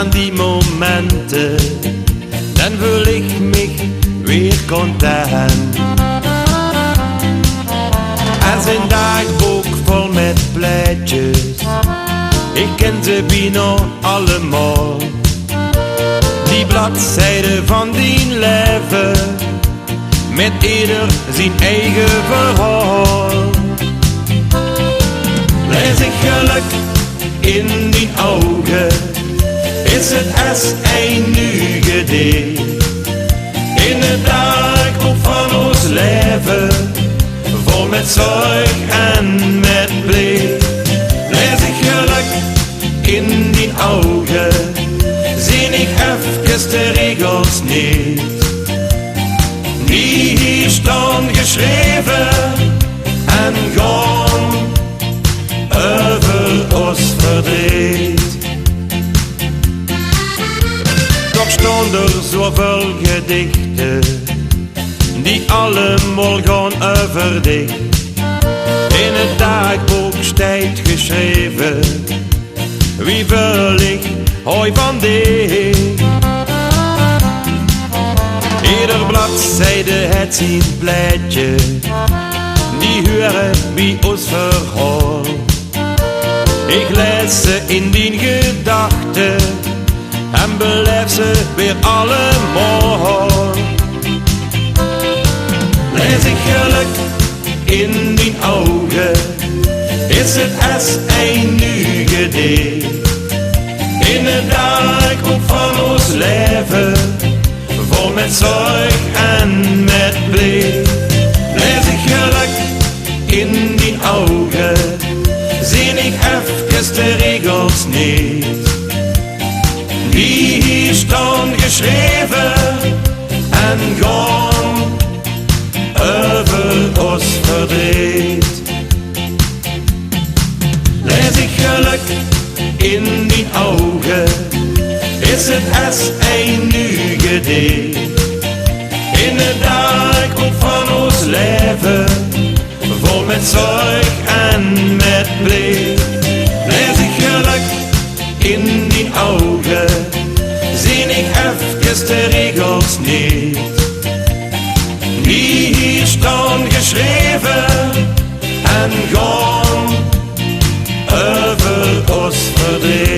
aan die momenten, dan voel ik mich weer content. Als een dagboek vol met plaatjes, ik ken ze bijna allemaal. Die bladzijden van die leven, met ieder zijn eigen verhaal. Lees ik geluk in die ogen, is het als een nu gedicht. In het dagboek van ons leven, vol met zorg en met blik. Lees ik geluk in die ogen, zie ik even de regels niet. Die hier staan geschreven en gaan over ons verdriet. Toch staan er zoveel gedichten, die allemaal gaan over dich. In het dagboek staat geschreven, wie wil ik hoi van dich. Ieder bladzijde het zijn plaatje, die horen bij ons verhaal. Ik lees ze in die gedachten en beleef ze weer allemaal. Lees ik geluk in die ogen, is het als een nu gedicht. In het dagboek van ons leven, vol met zorg en met blik. Lees ik geluk in die ogen, zie ik even de regels niet. Die hier staan geschreven en gaan over ons verdriet. Lees ik geluk in die ogen, is het als een nu gedicht. In het dagboek van ons leven, vol met zorg en met blik. Lees ik geluk in die ogen, zie ik even de regels niet. Die hier staan geschreven en gaan over ons verdriet.